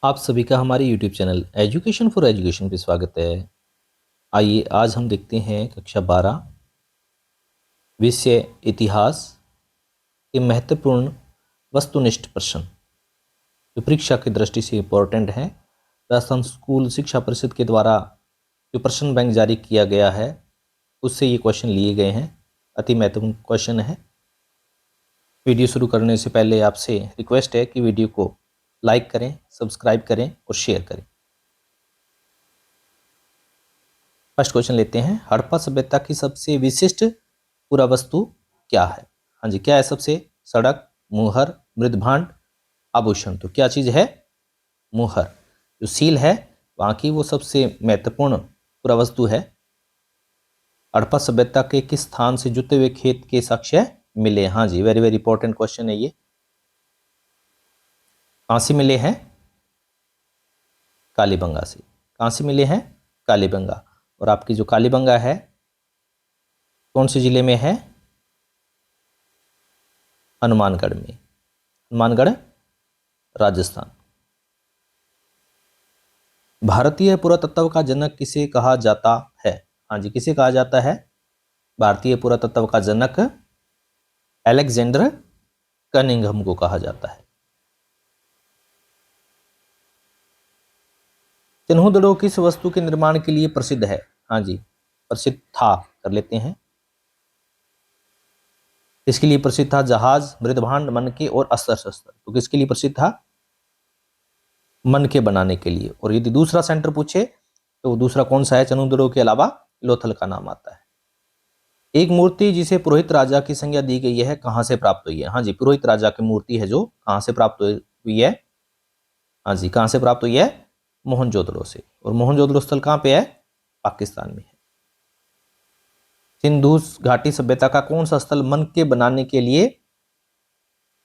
आप सभी का हमारे YouTube channel education for education पे स्वागत है। आइए आज हम देखते हैं कक्षा 12 विषय इतिहास के महत्वपूर्ण वस्तुनिष्ठ प्रश्न जो परीक्षा की दृष्टि से इम्पोर्टेंट हैं। राजस्थान स्कूल शिक्षा परिषद के द्वारा जो प्रश्न बैंक जारी किया गया है उससे ये क्वेश्चन लिए गए हैं। अति महत्वपूर्ण क्वेश्चन है। वीडियो शुरू करने से पहले आपसे रिक्वेस्ट है कि वीडियो को लाइक करें, सब्सक्राइब करें और शेयर करें। फर्स्ट क्वेश्चन लेते हैं। हड़प्पा सभ्यता की सबसे विशिष्ट पुरावस्तु क्या है? हाँ जी, क्या है? सबसे सड़क, मुहर, मृदभांड, आभूषण। तो क्या चीज है? मुहर। जो सील है वहां की वो सबसे महत्वपूर्ण पुरावस्तु है। हड़प्पा सभ्यता के किस स्थान से जुते हुए खेत के साक्ष्य मिले? हाँ जी, वेरी वेरी इंपॉर्टेंट क्वेश्चन है ये। कहां से मिले हैं? कालीबंगा से। कहां से मिले हैं? कालीबंगा। और आपकी जो कालीबंगा है कौन से जिले में है? हनुमानगढ़ में। हनुमानगढ़, राजस्थान। भारतीय पुरातत्व का जनक किसे कहा जाता है? हाँ जी, किसे कहा जाता है? भारतीय पुरातत्व का जनक अलेक्जेंडर कनिंघम को कहा जाता है। चिन्होदड़ो किस वस्तु के निर्माण के लिए प्रसिद्ध है? हाँ जी, प्रसिद्ध था कर लेते हैं। किसके लिए प्रसिद्ध था? जहाज, मृदभांड, मनके और अस्त्र शस्त्र। तो किसके लिए प्रसिद्ध था? मनके बनाने के लिए। और यदि दूसरा सेंटर पूछे तो दूसरा कौन सा है? चनुदड़ो के अलावा लोथल का नाम आता है। एक मूर्ति जिसे पुरोहित राजा की संज्ञा दी गई है कहां से प्राप्त हुई है? हाँ जी, पुरोहित राजा की मूर्ति है जो कहां से प्राप्त हुई है? हाँ जी, कहां से प्राप्त हुई है? मोहनजोदड़ो से। और मोहनजोदड़ो स्थल कहां पे है? पाकिस्तान में है। सिंधु घाटी सभ्यता का कौन सा स्थल मनके बनाने के लिए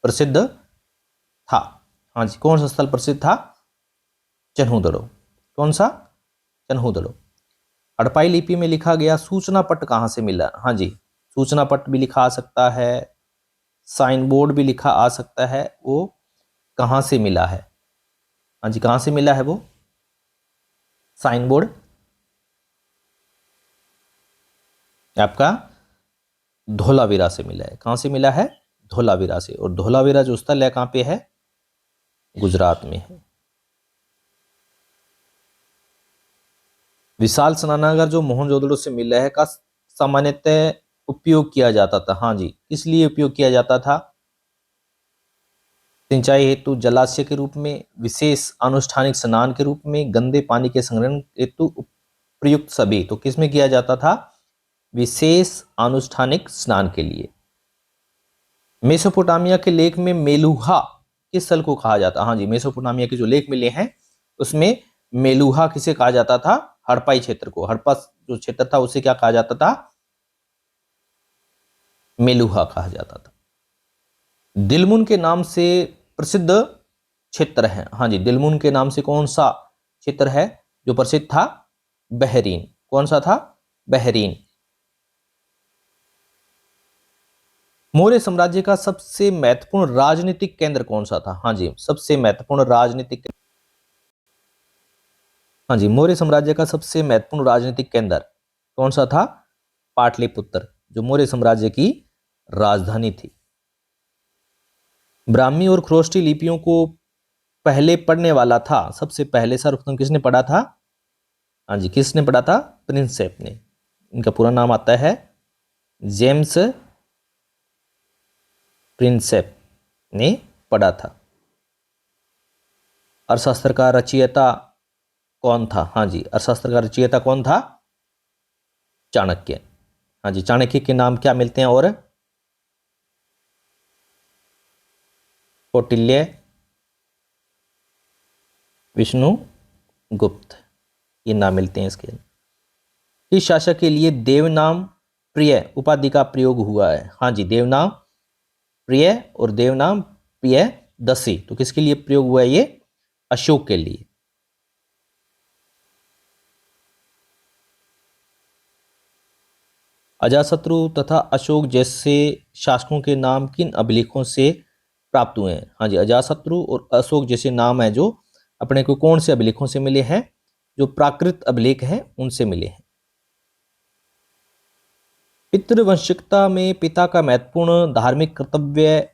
प्रसिद्ध था? हाँ जी, कौन सा स्थल प्रसिद्ध था? चन्हुदड़ो। कौन सा? चन्हुदड़ो। हड़प्पाई लिपि में लिखा गया सूचना पट कहां से मिला? हाँ जी, सूचना पट भी लिखा आ सकता है, साइन बोर्ड भी लिखा आ सकता है। वो कहां से मिला है? हाँ जी, कहां से मिला है वो साइन बोर्ड? आपका धोलावीरा से मिला है। कहां से मिला है? धोलावीरा से। और धोलावीरा जो स्थल है कहां पे है? गुजरात में है। विशाल स्नानागार जो मोहनजोदड़ो से मिला है का सामान्यतः उपयोग किया जाता था? हाँ जी, किस लिए उपयोग किया जाता था? सिंचाई हेतु, जलाशय के रूप में, विशेष अनुष्ठानिक स्नान के रूप में, गंदे पानी के संग्रहण हेतु, प्रयुक्त सभी। तो किसमें किया जाता था? विशेष अनुष्ठानिक स्नान के लिए। मेसोपोटामिया के लेख में मेलुहा किस स्थल को कहा जाता? हाँ जी, मेसोपोटामिया के जो लेख मिले हैं उसमें मेलुहा किसे कहा जाता था? हड़प्पाई क्षेत्र को। हड़प्पा जो क्षेत्र था उसे क्या कहा जाता था? मेलुहा कहा जाता था। दिलमुन के नाम से प्रसिद्ध क्षेत्र है? हाँ जी, दिलमुन के नाम से कौन सा क्षेत्र है जो प्रसिद्ध था? बहरीन। कौन सा था? बहरीन। मौर्य साम्राज्य का सबसे महत्वपूर्ण राजनीतिक केंद्र कौन सा था? हाँ जी, सबसे महत्वपूर्ण राजनीतिक। हाँ जी, मौर्य साम्राज्य का सबसे महत्वपूर्ण राजनीतिक केंद्र कौन सा था? पाटलिपुत्र, जो मौर्य साम्राज्य की राजधानी थी। ब्राह्मी और ख्रोष्टी लिपियों को पहले पढ़ने वाला था सबसे पहले सर्वप्रथम किसने पढ़ा था? हाँ जी, किसने पढ़ा था? प्रिंसेप ने। इनका पूरा नाम आता है जेम्स प्रिंसेप ने पढ़ा था। अर्थशास्त्र का रचयिता कौन था? हाँ जी, अर्थशास्त्र का रचयिता कौन था? चाणक्य। हाँ जी, चाणक्य के नाम क्या मिलते हैं? और कौटिल्य, विष्णु गुप्त, ये नाम मिलते हैं इसके। किस शासक के लिए देवनाम प्रिय उपाधि का प्रयोग हुआ है? हाँ जी, देवनाम प्रिय और देवनाम प्रिय दसी। तो किसके लिए प्रयोग हुआ है ये? अशोक के लिए। अजातशत्रु तथा अशोक जैसे शासकों के नाम किन अभिलेखों से प्राप्त हुए हैं? हाँ जी, अजातशत्रु और अशोक जैसे नाम है जो अपने को कौन से अभिलेखों से मिले हैं? जो प्राकृत अभिलेख हैं उनसे मिले हैं। पितृवंशिकता में पिता का महत्वपूर्ण धार्मिक कर्तव्य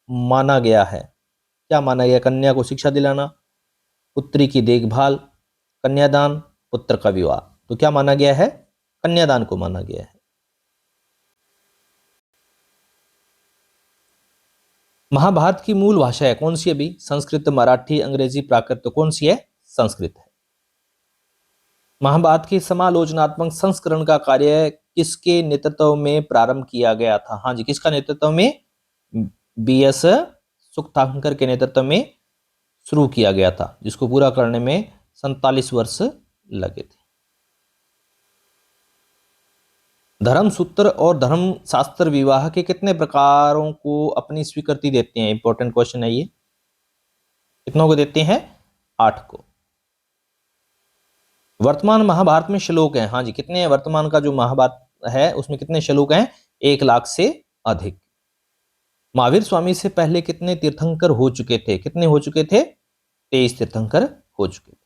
माना गया है। क्या माना गया? कन्या को शिक्षा दिलाना, पुत्री की देखभाल, कन्यादान, पुत्र का विवाह। तो क्या माना गया है? कन्यादान को माना गया है। महाभारत की मूल भाषा है कौन सी? अभी संस्कृत, मराठी, अंग्रेजी, प्राकृत। तो कौन सी है? संस्कृत है। महाभारत के समालोचनात्मक संस्करण का कार्य किसके नेतृत्व में प्रारंभ किया गया था? हाँ जी, किसका नेतृत्व में? बी.एस. सुक्तांकर के नेतृत्व में शुरू किया गया था, जिसको पूरा करने में 47 वर्ष लगे थे। धर्मसूत्र और धर्मशास्त्र विवाह के कितने प्रकारों को अपनी स्वीकृति देते हैं? इंपॉर्टेंट क्वेश्चन है ये। कितनों को देते हैं? 8 को। वर्तमान महाभारत में श्लोक हैं। हाँ जी, कितने हैं? वर्तमान का जो महाभारत है उसमें कितने श्लोक हैं? 1 लाख से अधिक। महावीर स्वामी से पहले कितने तीर्थंकर हो चुके थे? कितने हो चुके थे? 23 तीर्थंकर हो चुके थे।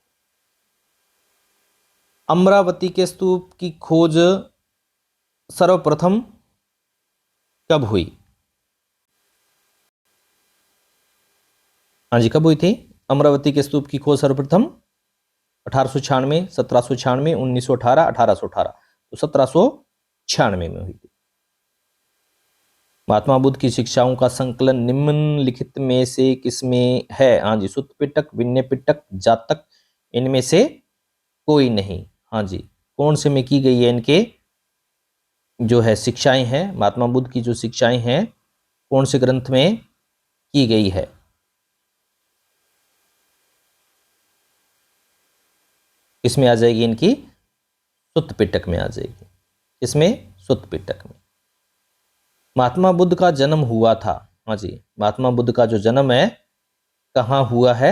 अमरावती के स्तूप की खोज सर्वप्रथम कब हुई? हाँ जी, कब हुई थी? अमरावती के स्तूप की खोज सर्वप्रथम 1896, 1796, 1918, 1818। तो 1796 में हुई थी। महात्मा बुद्ध की शिक्षाओं का संकलन निम्नलिखित में से किसमें है? हाँ जी, सुत्त पिटक, विनय पिटक, जातक, इनमें से कोई नहीं। हाँ जी, कौन से में की गई है? इनके जो है शिक्षाएं हैं, महात्मा बुद्ध की जो शिक्षाएं हैं, कौन से ग्रंथ में की गई है? किसमें आ जाएगी? इनकी सुत्त पिटक में आ जाएगी। इसमें सुत्त पिटक में। महात्मा बुद्ध का जन्म हुआ था। हाँ जी, महात्मा बुद्ध का जो जन्म है कहाँ हुआ है?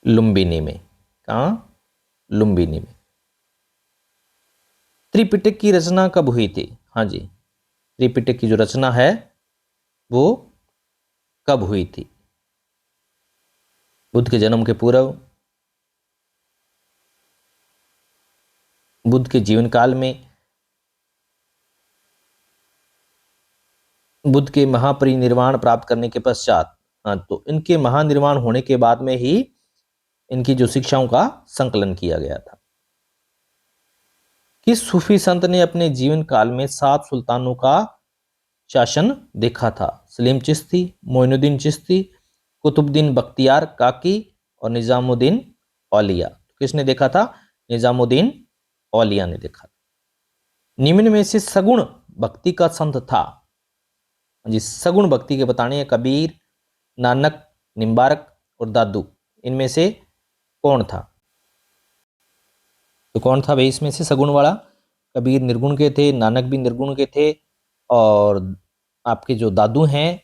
लुम्बिनी में। कहाँ? लुम्बिनी में। त्रिपिटक की रचना कब हुई थी? हाँ जी, त्रिपिटक की जो रचना है वो कब हुई थी? बुद्ध के जन्म के पूर्व, बुद्ध के जीवन काल में, बुद्ध के महापरिनिर्वाण प्राप्त करने के पश्चात। हाँ, तो इनके महानिर्वाण होने के बाद में ही इनकी जो शिक्षाओं का संकलन किया गया था। किस सूफी संत ने अपने जीवन काल में 7 सुल्तानों का शासन देखा था? सलीम चिश्ती, मोइनुद्दीन चिश्ती, कुतुबुद्दीन बख्तियार काकी और निजामुद्दीन औलिया। किसने देखा था? निजामुद्दीन औलिया ने देखा था। निम्न में से सगुण भक्ति का संत था? जी, सगुण भक्ति के बताने हैं कबीर, नानक, निम्बारक और दादू। इनमें से कौन था? तो कौन था भाई इसमें से सगुण वाला? कबीर निर्गुण के थे, नानक भी निर्गुण के थे, और आपके जो दादू हैं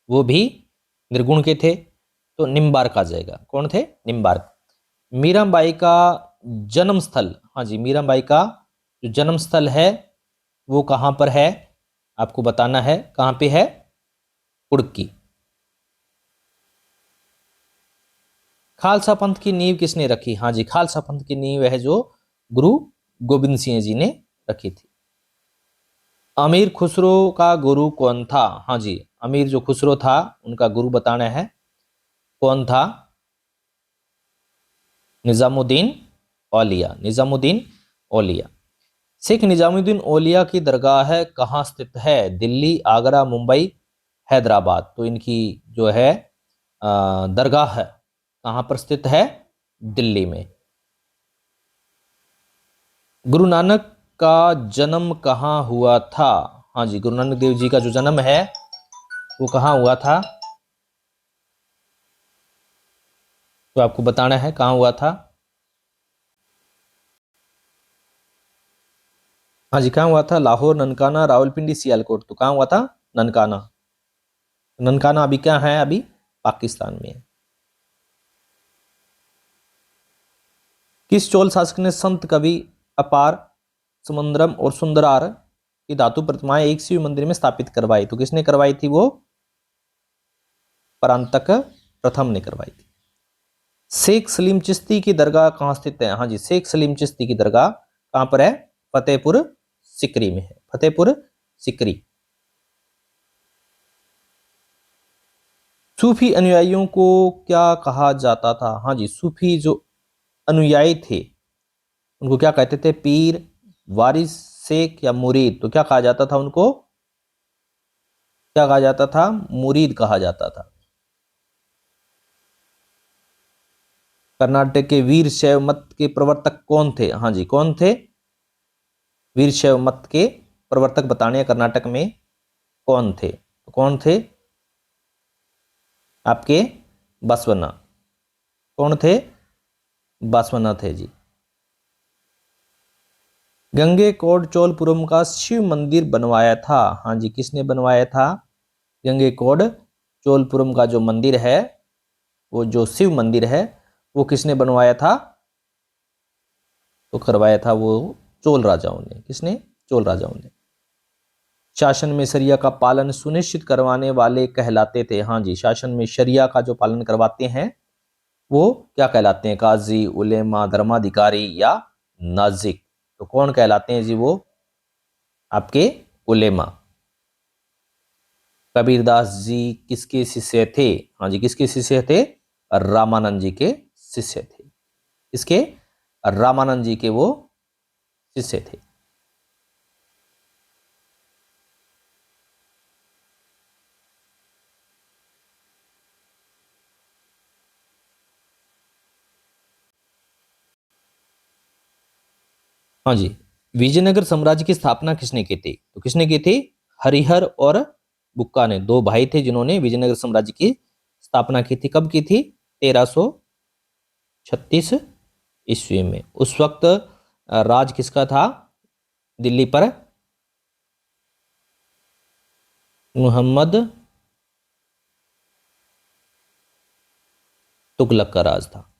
वो भी निर्गुण के थे। तो निम्बारक आ जाएगा। कौन थे? निम्बारक। मीराबाई का जन्म स्थल, हाँ जी, मीराबाई का जो जन्म स्थल है वो कहाँ पर है? आपको बताना है। कहाँ पे है? कुड़की। खालसा पंथ की नींव किसने रखी? हाँ जी, खालसा पंथ की नींव है जो गुरु गोविंद सिंह जी ने रखी थी। अमीर खुसरो का गुरु कौन था? हाँ जी, अमीर जो खुसरो था उनका गुरु बताना है। कौन था? निजामुद्दीन औलिया। निजामुद्दीन औलिया। शेख निजामुद्दीन औलिया की दरगाह कहाँ स्थित है? दिल्ली, आगरा, मुंबई, हैदराबाद। तो इनकी जो है दरगाह है कहाँ पर स्थित है? दिल्ली में। गुरु नानक का जन्म कहाँ हुआ था? हाँ जी, गुरु नानक देव जी का जो जन्म है वो कहाँ हुआ था? तो आपको बताना है कहाँ हुआ था। हाँ जी, कहाँ हुआ था? लाहौर, ननकाना, रावलपिंडी, सियालकोट। तो कहाँ हुआ था? ननकाना। ननकाना अभी क्या है? अभी पाकिस्तान में है। किस चोल शासक ने संत कवि, अपार, समुद्रम और सुंदरार की धातु प्रतिमाएं एक शिव मंदिर में स्थापित करवाई? तो किसने करवाई थी वो? परांतक प्रथम ने करवाई थी। शेख सलीम चिश्ती की दरगाह कहाँ स्थित है? हाँ जी, शेख सलीम चिश्ती की दरगाह कहाँ पर है? फतेहपुर सिकरी में है, फतेहपुर सिकरी। सूफी अनुयायियों को क्या कहा जाता था? हाँ जी, सूफी जो अनुयायी थे उनको क्या कहते थे? पीर, वारिस, शेख या मुरीद। तो क्या कहा जाता था उनको? क्या कहा जाता था? मुरीद कहा जाता था। कर्नाटक के वीर शैव मत के प्रवर्तक कौन थे? हाँ जी, कौन थे? वीर शैव मत के प्रवर्तक बताने हैं कर्नाटक में कौन थे? तो कौन थे आपके? बसवन्ना। कौन थे? बसवन्ना थे जी। गंगेकोंड चोलपुरम का शिव मंदिर बनवाया था? हाँ जी, किसने बनवाया था? गंगेकोंड चोलपुरम का जो मंदिर है, वो जो शिव मंदिर है, वो किसने बनवाया था? तो करवाया था वो चोल राजाओं ने। किसने? चोल राजाओं ने। शासन में शरिया का पालन सुनिश्चित करवाने वाले कहलाते थे? हाँ जी, शासन में शरिया का जो पालन करवाते हैं वो क्या कहलाते हैं? काजी, उलेमा, धर्माधिकारी या नाजिक। तो कौन कहलाते हैं जी? वो आपके उलेमा। कबीरदास जी किसके शिष्य थे? हाँ जी, किसके शिष्य थे? रामानंद जी के शिष्य थे। किसके? रामानंद जी के वो शिष्य थे। हाँ जी, विजयनगर साम्राज्य की स्थापना किसने की थी? तो किसने की थी? हरिहर और बुक्का ने, दो भाई थे जिन्होंने विजयनगर साम्राज्य की स्थापना की थी। कब की थी? 1336 ईस्वी में। उस वक्त राज किसका था दिल्ली पर? मोहम्मद तुगलक का राज था।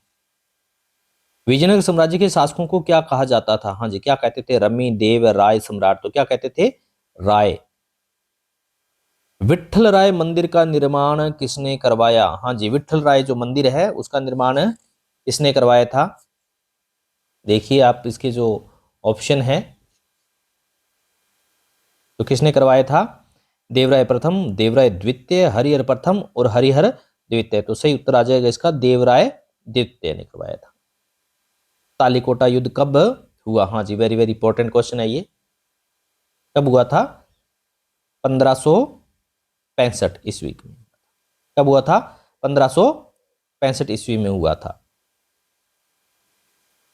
विजयनगर साम्राज्य के शासकों को क्या कहा जाता था? हाँ जी, क्या कहते थे? रमी, देव, राय, सम्राट। तो क्या कहते थे? राय। विठल राय मंदिर का निर्माण किसने करवाया? हाँ जी, विठल राय जो मंदिर है उसका निर्माण किसने करवाया था? देखिए आप इसके जो ऑप्शन है, तो किसने करवाया था? देवराय प्रथम, देवराय द्वितीय, हरिहर प्रथम और हरिहर द्वितीय। तो सही उत्तर आ जाएगा इसका देवराय द्वितीय ने करवाया था। तालीकोटा युद्ध कब हुआ? हाँ जी, वेरी वेरी इंपॉर्टेंट क्वेश्चन है ये। कब हुआ था? 1565 ईस्वी में। कब हुआ था? 1565 ईस्वी में हुआ था।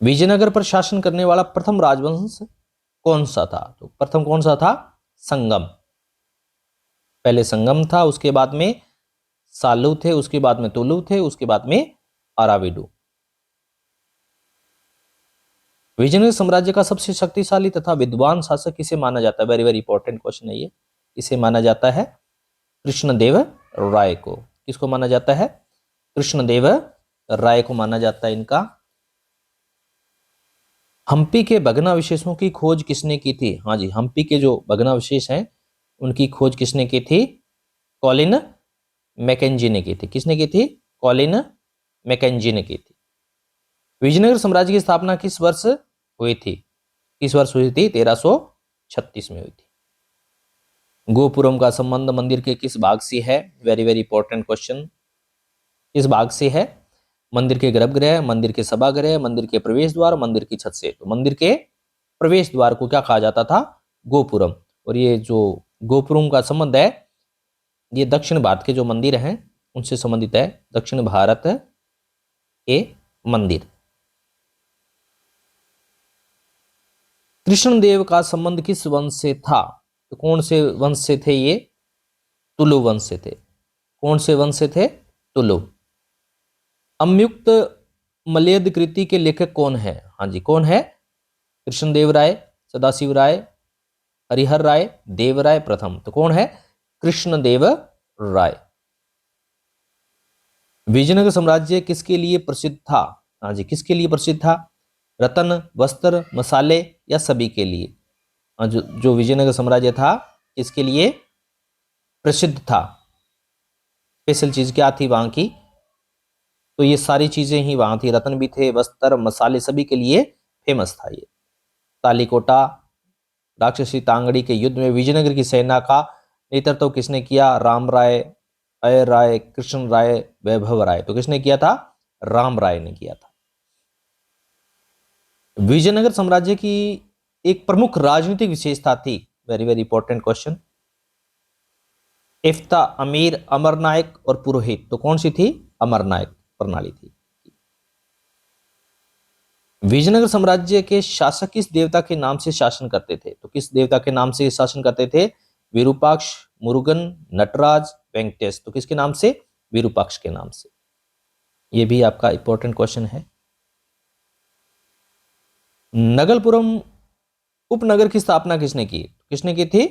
विजयनगर पर शासन करने वाला प्रथम राजवंश कौन सा था? तो प्रथम कौन सा था? संगम। पहले संगम था, उसके बाद में सालू थे, उसके बाद में तुलु थे, उसके बाद में अराविडु। विजयनगर साम्राज्य का सबसे शक्तिशाली तथा विद्वान शासक किसे माना जाता है? वेरी वेरी इंपॉर्टेंट क्वेश्चन है ये। इसे माना जाता है कृष्णदेव राय को। किसको माना जाता है? कृष्णदेव राय को माना जाता है इनका। हम्पी के भग्नावशेषों की खोज किसने की थी? हाँ जी, हम्पी के जो भग्नावशेष हैं उनकी खोज किसने की थी? कॉलिन मैकेंजी ने की थी। किसने की थी? कॉलिन मैकेंजी ने की थी। विजयनगर साम्राज्य की स्थापना किस वर्ष हुई थी? किस वर्ष हुई थी? 1336 में हुई थी। गोपुरम का संबंध मंदिर के किस भाग से है? Very very important question. किस भाग से है? मंदिर के गर्भगृह, मंदिर के सभागृह, मंदिर के प्रवेश द्वार, मंदिर की छत से। तो मंदिर के प्रवेश द्वार को क्या कहा जाता था? गोपुरम। और ये जो गोपुरम का संबंध है, ये दक्षिण भारत के जो मंदिर हैं उनसे संबंधित है। दक्षिण भारत के मंदिर। कृष्णदेव का संबंध किस वंश से था? तो कौन से वंश से थे ये? तुलु वंश से थे। कौन से वंश से थे? तुलु। अम्युक्त मलयद कृति के लेखक कौन है? हाँ जी, कौन है? कृष्णदेव राय, सदाशिव राय, हरिहर राय, देवराय प्रथम। तो कौन है? कृष्णदेव राय। विजयनगर साम्राज्य किसके लिए प्रसिद्ध था? हाँ जी, किसके लिए प्रसिद्ध था? रत्न, वस्त्र, मसाले या सभी के लिए? जो विजयनगर साम्राज्य था किसके लिए प्रसिद्ध था? स्पेशल चीज क्या थी वहां की? तो ये सारी चीजें ही वहां थी। रत्न भी थे, वस्त्र, मसाले, सभी के लिए फेमस था ये। तालीकोटा राक्षसी तांगड़ी के युद्ध में विजयनगर की सेना का नेतृत्व किसने किया? राम राय, अय राय, कृष्ण राय, वैभव राय। तो किसने किया था? राम राय ने किया था। विजयनगर साम्राज्य की एक प्रमुख राजनीतिक विशेषता थी, वेरी वेरी इंपॉर्टेंट क्वेश्चन, इफ्ता, अमीर, अमरनायक और पुरोहित। तो कौन सी थी? अमरनायक प्रणाली थी। विजयनगर साम्राज्य के शासक किस देवता के नाम से शासन करते थे? तो किस देवता के नाम से शासन करते थे? विरूपाक्ष, मुरुगन, नटराज, वेंकटेश। तो किसके नाम से? विरूपाक्ष के नाम से। यह भी आपका इंपॉर्टेंट क्वेश्चन है। नगलपुरम उपनगर की स्थापना किसने की? किसने की थी?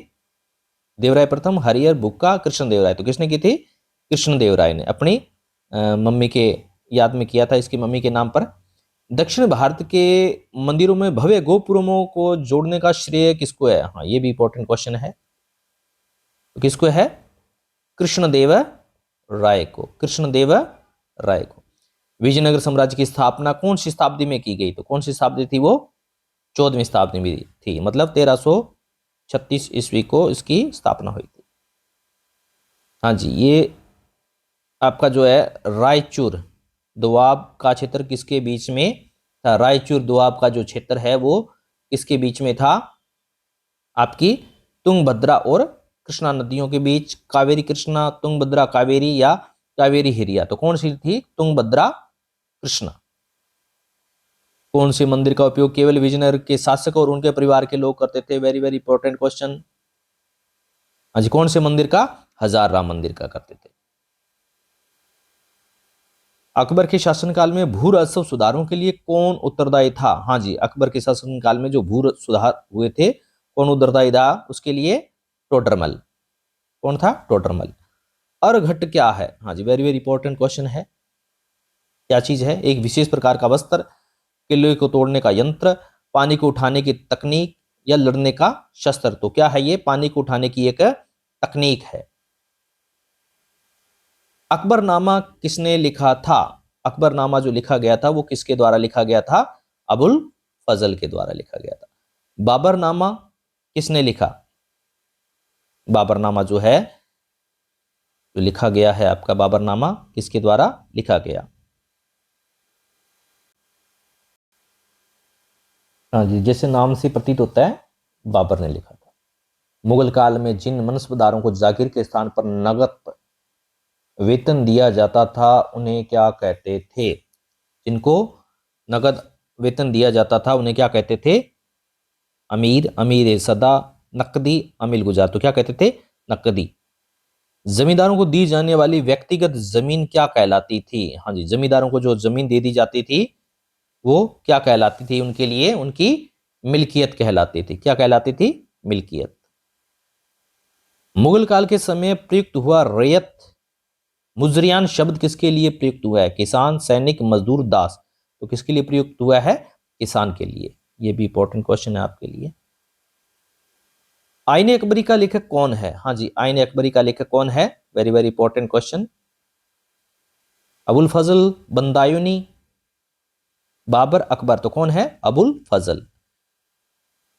देवराय प्रथम, हरिहर बुक्का, कृष्णदेवराय। तो किसने की थी? कृष्णदेवराय ने अपनी मम्मी के याद में किया था, इसकी मम्मी के नाम पर। दक्षिण भारत के मंदिरों में भव्य गोपुरमों को जोड़ने का श्रेय किसको है? हाँ, ये भी इंपॉर्टेंट क्वेश्चन है। तो किसको है? कृष्णदेव राय को, कृष्णदेव राय को। विजयनगर साम्राज्य की स्थापना कौन सी शताब्दी में की गई? तो कौन सी शताब्दी थी वो? 14वीं शताब्दी में थी, मतलब 1336 ईस्वी को इसकी स्थापना हुई थी। हाँ जी, ये आपका जो है रायचूर दोआब का क्षेत्र किसके बीच में था? रायचूर दोआब का जो क्षेत्र है वो किसके बीच में था? आपकी तुंगभद्रा और कृष्णा नदियों के बीच। कावेरी कृष्णा, तुंगभद्रा कावेरी, या कावेरी हिरिया। तो कौन सी थी? तुंगभद्रा कृष्णा। कौन से मंदिर का उपयोग केवल विजयनगर के शासक और उनके परिवार के लोग करते थे? Very very important question. हाँ जी, कौन से मंदिर का? हजार राम मंदिर का करते थे। अकबर के शासनकाल में भू राजस्व सुधारों के लिए कौन उत्तरदायी था? हाँ जी, अकबर के शासनकाल में जो भू सुधार हुए थे, कौन उत्तरदायी था उसके लिए? टोडरमल। कौन था? टोडरमल। अर्घट क्या है? हाँ जी, वेरी वेरी इंपॉर्टेंट क्वेश्चन है। क्या चीज है? एक विशेष प्रकार का वस्त्र, किले को तोड़ने का यंत्र, पानी को उठाने की तकनीक, या लड़ने का शस्त्र। तो क्या है ये? पानी को उठाने की एक तकनीक है। अकबरनामा किसने लिखा था? अकबरनामा जो लिखा गया था वो किसके द्वारा लिखा गया था? अबुल फजल के द्वारा लिखा गया था। बाबरनामा किसने लिखा? बाबरनामा जो है, जो लिखा गया है आपका बाबरनामा, किसके द्वारा लिखा गया? हाँ जी, जैसे नाम से प्रतीत होता है, बाबर ने लिखा था। मुगल काल में जिन मनसबदारों को जागीर के स्थान पर नगद वेतन दिया जाता था उन्हें क्या कहते थे? जिनको नगद वेतन दिया जाता था उन्हें क्या कहते थे? अमीर, अमीर सदा, नकदी, अमीर गुजार। तो क्या कहते थे? नकदी। जमींदारों को दी जाने वाली व्यक्तिगत जमीन क्या कहलाती थी? हाँ जी, जमींदारों को जो जमीन दे दी जाती थी वो क्या कहलाती थी? उनके लिए उनकी मिल्कियत कहलाती थी। क्या कहलाती थी? मिल्कियत। मुगल काल के समय प्रयुक्त हुआ रैयत मुजरियान शब्द किसके लिए प्रयुक्त हुआ है? किसान, सैनिक, मजदूर, दास। तो किसके लिए प्रयुक्त हुआ है? किसान के लिए। यह भी इंपॉर्टेंट क्वेश्चन है आपके लिए। आईने अकबरी का लेखक कौन है? हाँ जी, आईने अकबरी का लेखक कौन है? Very very important question. Abul Fazl Badayuni, Babar, Akbar. तो कौन है? अबुल फजल।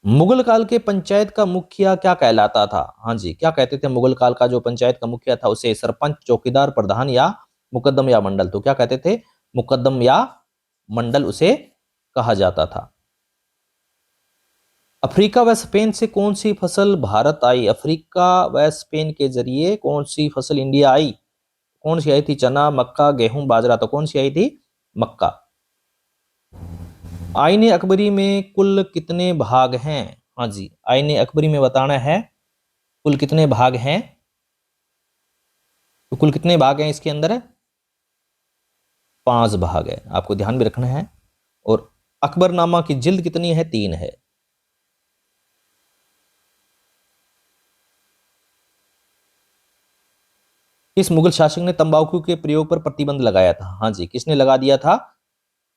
मुगल काल के पंचायत का मुखिया क्या कहलाता था? हाँ जी, क्या कहते थे? मुगल काल का जो पंचायत का मुखिया था उसे सरपंच, चौकीदार, प्रधान, या मुकद्दम या मंडल। तो क्या कहते थे? मुकद्दम या मंडल उसे कहा जाता था। अफ्रीका व स्पेन से कौन सी फसल भारत आई? अफ्रीका व स्पेन के जरिए कौन सी फसल इंडिया आई? कौन सी आई थी? चना, मक्का, गेहूं, बाजरा। तो कौन सी आई थी? मक्का। आईने अकबरी में कुल कितने भाग हैं? हाँ जी, आईने अकबरी में बताना है कुल कितने भाग हैं। तो कुल कितने भाग हैं इसके अंदर? 5 भाग है, आपको ध्यान में रखना है। और अकबरनामा की जिल्द कितनी है? 3 है। किस मुगल शासक ने तंबाकू के प्रयोग पर प्रतिबंध लगाया था? हाँ जी, किसने लगा दिया था?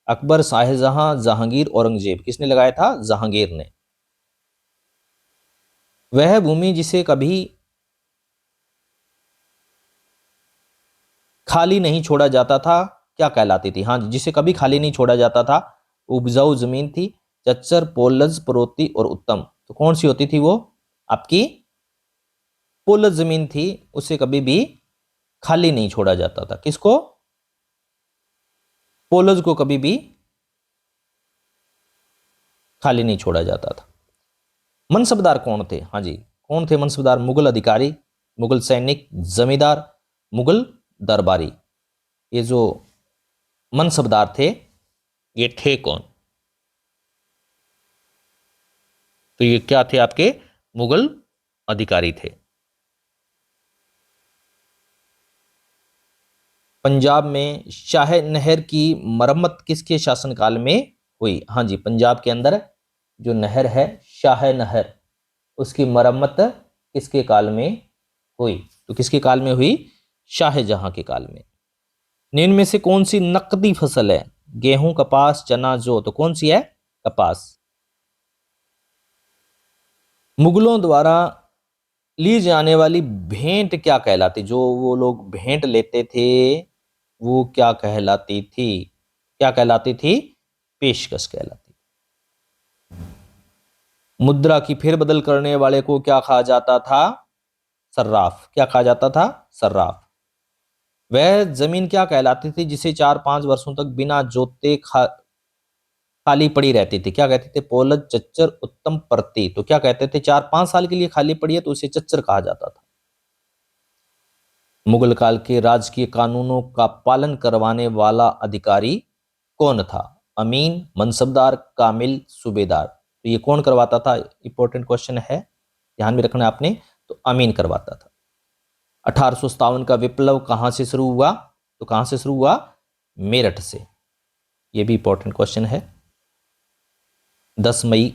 अकबर, शाहजहां, जहांगीर, औरंगजेब। किसने लगाया था? जहांगीर ने। वह भूमि जिसे कभी खाली नहीं छोड़ा जाता था क्या कहलाती थी? हाँ जी, जिसे कभी खाली नहीं छोड़ा जाता था, उपजाऊ जमीन थी, चच्चर, पोलज, परोती और उत्तम। तो कौन सी होती थी वो? आपकी पोलज जमीन थी, उसे कभी भी खाली नहीं छोड़ा जाता था। किसको? पोलज को कभी भी खाली नहीं छोड़ा जाता था। मनसबदार कौन थे? हाँ जी, कौन थे मनसबदार? मुगल अधिकारी, मुगल सैनिक, जमींदार, मुगल दरबारी। ये जो मनसबदार थे ये थे कौन? तो ये क्या थे? आपके मुगल अधिकारी थे। पंजाब में शाह नहर की मरम्मत किसके शासनकाल में हुई? हाँ जी, पंजाब के अंदर जो नहर है शाह नहर, उसकी मरम्मत किसके काल में हुई? तो किसके काल में हुई? शाहजहां के काल में। निम्न में से कौन सी नकदी फसल है? गेहूं, कपास, चना, जौ। तो कौन सी है? कपास। मुगलों द्वारा ली जाने वाली भेंट क्या कहलाती? जो वो लोग भेंट लेते थे वो क्या कहलाती थी? क्या कहलाती थी? पेशकश कहलाती। मुद्रा की फेरबदल करने वाले को क्या कहा जाता था? सर्राफ। क्या कहा जाता था? सर्राफ। वह जमीन क्या कहलाती थी जिसे 4-5 वर्षों तक बिना जोते खाली पड़ी रहती थी? क्या कहते थे? पोलज, चच्चर, उत्तम, परती। तो क्या कहते थे? 4-5 साल के लिए खाली पड़ी है तो उसे चच्चर कहा जाता था। मुगल काल के राजकीय कानूनों का पालन करवाने वाला अधिकारी कौन था? अमीन, मनसबदार, कामिल, सूबेदार। तो ये कौन करवाता था? इंपॉर्टेंट क्वेश्चन है, ध्यान में रखना आपने। तो अमीन करवाता था। 1857 का विप्लव कहां से शुरू हुआ? तो कहां से शुरू हुआ? मेरठ से। ये भी इंपॉर्टेंट क्वेश्चन है। 10 मई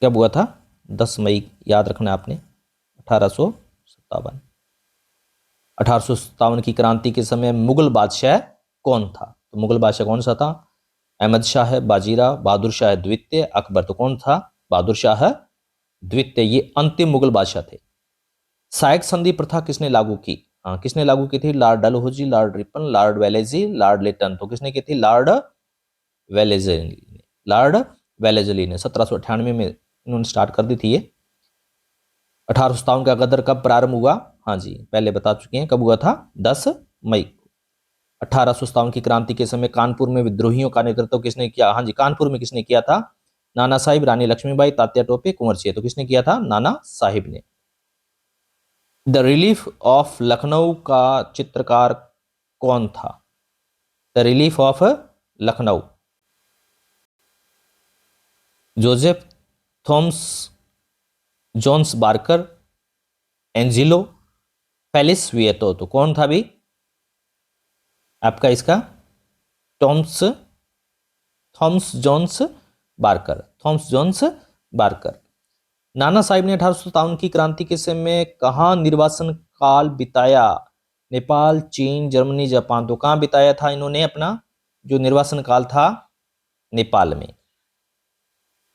कब हुआ था? 10 मई याद रखना आपने, 1857। 1857 की क्रांति के समय मुगल बादशाह कौन था? तो मुगल बादशाह कौन सा था? अहमद शाह, बाजीराव, बहादुर शाह द्वितीय, अकबर। तो कौन था? बहादुर शाह द्वितीय। ये अंतिम मुगल बादशाह थे। सायक संधि प्रथा किसने लागू की? हाँ, किसने लागू की थी? Lord Dalhousie, Lord Ripon, Lord Wellesley, Lord Lytton. तो किसने की थी? लॉर्ड वेलेजली ने। लॉर्ड वेलेजली ने 1798 में इन्होंने स्टार्ट कर दी थी ये। 1857 का गदर कब प्रारंभ हुआ? हाँ जी, पहले बता चुके हैं कब हुआ था, 10 मई। 1857 की क्रांति के समय कानपुर में विद्रोहियों का नेतृत्व किसने किया? हाँ जी, कानपुर में किसने किया था? नाना साहिब, रानी लक्ष्मीबाई, तात्या टोपे, कुंवर सिंह। तो किसने किया था? नाना साहिब ने। द रिलीफ ऑफ लखनऊ का चित्रकार कौन था? The Relief of Lucknow, Joseph Thomas, Jones Barker, Angelo, Felice Beato. तो कौन था भी आपका इसका? Thomas Thomas Jones Barker. Thomas Jones Barker. Nana Sahib ने 1857 की क्रांति के समय कहाँ निर्वासन काल बिताया? नेपाल, चीन, जर्मनी, जापान। तो कहाँ बिताया था इन्होंने अपना जो निर्वासन काल था? नेपाल में।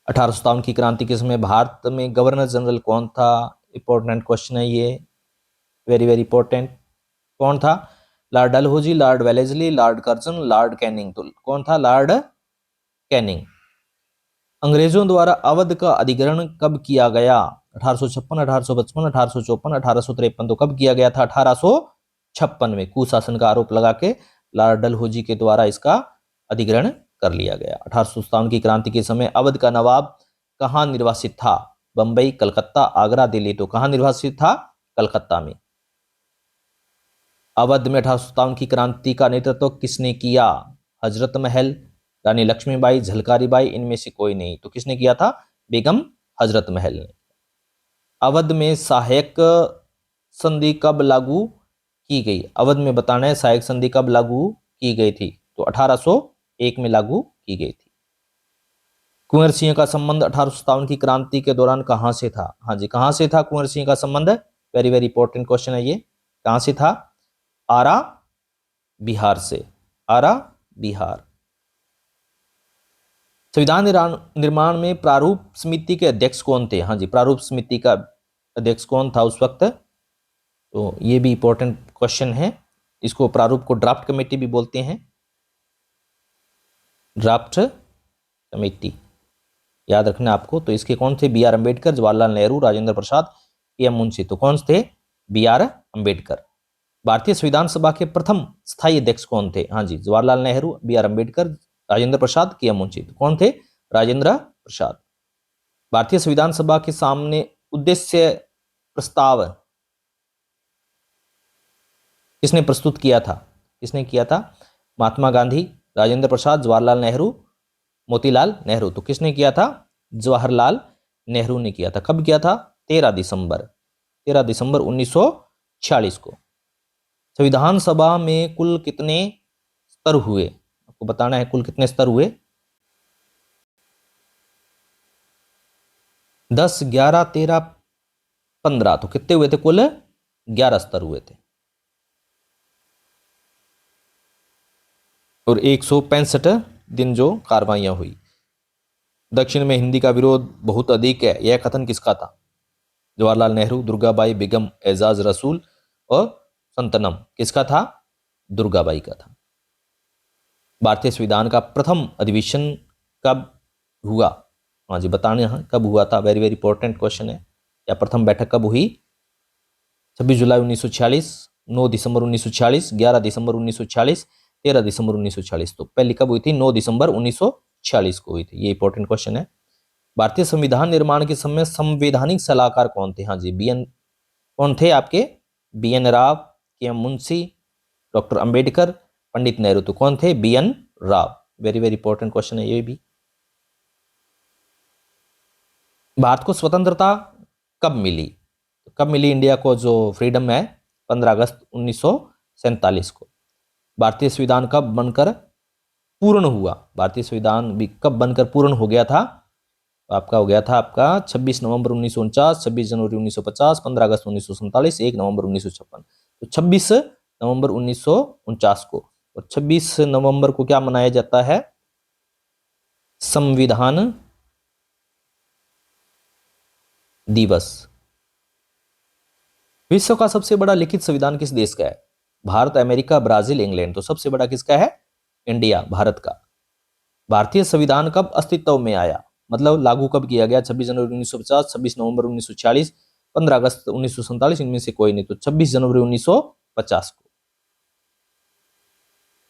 1857 की क्रांति के समय भारत में गवर्नर जनरल कौन था? इंपॉर्टेंट क्वेश्चन है ये, वेरी वेरी इंपॉर्टेंट। कौन था? Lord Dalhousie, Lord Wellesley, Lord Curzon, Lord Canning. तो कौन था? Lord Canning. अंग्रेजों द्वारा अवध का अधिग्रहण कब किया गया? 1856, 1855, 1854, 1853। तो कब किया गया था? 1856 में कुशासन का आरोप लगा के लॉर्ड डलहौजी के द्वारा इसका अधिग्रहण कर लिया गया। 1857 की क्रांति के समय अवध का नवाब कहाँ निर्वासित था? बंबई, कलकत्ता, आगरा, दिल्ली। तो कहाँ निर्वासित था? कलकत्ता में। अवध में 1857 की क्रांति का नेतृत्व किसने किया? हजरत महल, रानी लक्ष्मीबाई, झलकारी बाई, इनमें से कोई नहीं। तो किसने किया था? बेगम हजरत महल ने। अवध में सहायक संधि कब लागू की गई? अवध में बताना है सहायक संधि कब लागू की गई थी? तो 1801 में लागू की गई थी। कुंवर सिंह का संबंध 1857 की क्रांति के दौरान कहां से था? हाँ जी, कहां से था कुंवर सिंह का संबंध? वेरी वेरी इंपॉर्टेंट क्वेश्चन है ये। कहां से था? आरा, बिहार से। आरा, बिहार। संविधान निर्माण में प्रारूप समिति के अध्यक्ष कौन थे? हाँ जी, प्रारूप समिति का अध्यक्ष कौन था उस वक्त? तो ये भी इंपॉर्टेंट क्वेश्चन है। इसको प्रारूप को ड्राफ्ट कमेटी भी बोलते हैं, ड्राफ्ट कमेटी, याद रखना आपको। तो इसके कौन थे? B R Ambedkar, Jawaharlal Nehru, Rajendra Prasad, K M Munshi. तो कौन थे? B R Ambedkar. भारतीय संविधान सभा के प्रथम स्थायी अध्यक्ष कौन थे? हाँ जी, Jawaharlal Nehru, B R Ambedkar, Rajendra Prasad, K M Munshi. तो कौन थे? राजेंद्र प्रसाद। भारतीय संविधान सभा के सामने उद्देश्य प्रस्ताव किसने प्रस्तुत किया था? किसने किया था? महात्मा गांधी, राजेंद्र प्रसाद, जवाहरलाल नेहरू, मोतीलाल नेहरू। तो किसने किया था? जवाहरलाल नेहरू ने किया था। कब किया था? 13 दिसंबर 1946 को। संविधान सभा में कुल कितने स्तर हुए? आपको बताना है कुल कितने स्तर हुए। 10, 11, 13, 15। तो कितने हुए थे? कुल 11 स्तर हुए थे और 165 दिन जो कार्रवाइयां हुई। दक्षिण में हिंदी का विरोध बहुत अधिक है, यह कथन किसका था? जवाहरलाल नेहरू, दुर्गाबाई, बेगम, एजाज रसूल और संतनम। किसका था? दुर्गाबाई का था। भारतीय संविधान का प्रथम अधिवेशन कब हुआ? हाँ जी, बताने हैं कब हुआ था, वेरी वेरी इंपॉर्टेंट क्वेश्चन है। या प्रथम बैठक कब हुई? 26 जुलाई 1946, 9 दिसंबर 1946, 11 दिसंबर 1946, 13 दिसंबर 1946। तो पहली कब हुई थी? 9 दिसंबर 1946 को हुई थी। ये इंपॉर्टेंट क्वेश्चन है। भारतीय संविधान निर्माण के समय संवैधानिक सलाहकार कौन थे? हाँ जी, कौन थे आपके? B N Rao, K M Munshi, doctor Ambedkar, Pandit Nehru. तो कौन थे? B N Rao. Very very important question है ये भी। भारत को स्वतंत्रता कब मिली? कब मिली इंडिया को जो फ्रीडम है? 15 अगस्त 1947 को। भारतीय संविधान कब बनकर पूर्ण हुआ? भारतीय संविधान भी कब बनकर पूर्ण हो गया था? तो आपका हो गया था आपका 26 नवंबर 1949, 26 जनवरी 1950, 15 अगस्त 1947, 1 नवंबर 1956। तो 26 नवंबर 1949 को। और 26 नवंबर को क्या मनाया जाता है? संविधान दिवस। विश्व का सबसे बड़ा लिखित संविधान किस देश का है? Bharat, America, Brazil, England. तो सबसे बड़ा किसका है? इंडिया, भारत का। भारतीय संविधान कब अस्तित्व में आया? मतलब लागू कब किया गया? 26 जनवरी 1950, 26 नवंबर 1946, 15 अगस्त 1947। इनमें से कोई नहीं। तो 26 जनवरी 1950 को।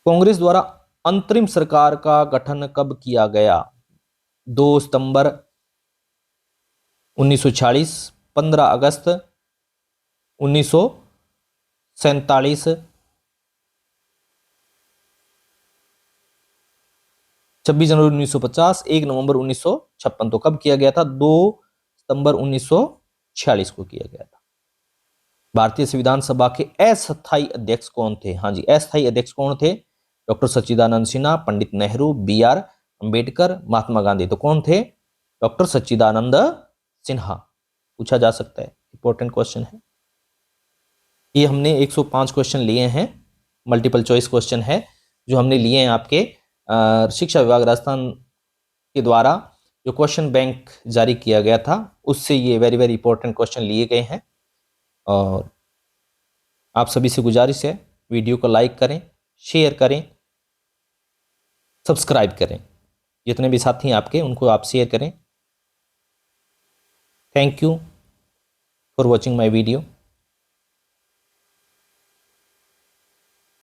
कांग्रेस द्वारा अंतरिम सरकार का गठन कब किया गया? 2 सितंबर 1946, 15 अगस्त 1947, 26 जनवरी 1950, 1 नवंबर 1956। तो कब किया गया था? 2 सितंबर 1946 को किया गया था। भारतीय संविधान सभा के अस्थायी अध्यक्ष कौन थे? हाँ जी, अस्थायी अध्यक्ष कौन थे? Doctor Sachchidanand Sinha, Pandit Nehru, B R Ambedkar, Mahatma Gandhi. तो कौन थे? डॉक्टर सच्चिदानंद सिन्हा। पूछा जा सकता है, इंपॉर्टेंट क्वेश्चन है ये। हमने 105 क्वेश्चन लिए हैं, मल्टीपल चॉइस क्वेश्चन है जो हमने लिए हैं आपके शिक्षा विभाग राजस्थान के द्वारा जो क्वेश्चन बैंक जारी किया गया था उससे ये वेरी वेरी इंपॉर्टेंट क्वेश्चन लिए गए हैं। और आप सभी से गुजारिश है वीडियो को लाइक करें, शेयर करें, सब्सक्राइब करें। जितने भी साथी हैं आपके उनको आप शेयर करें। Thank you for watching my video.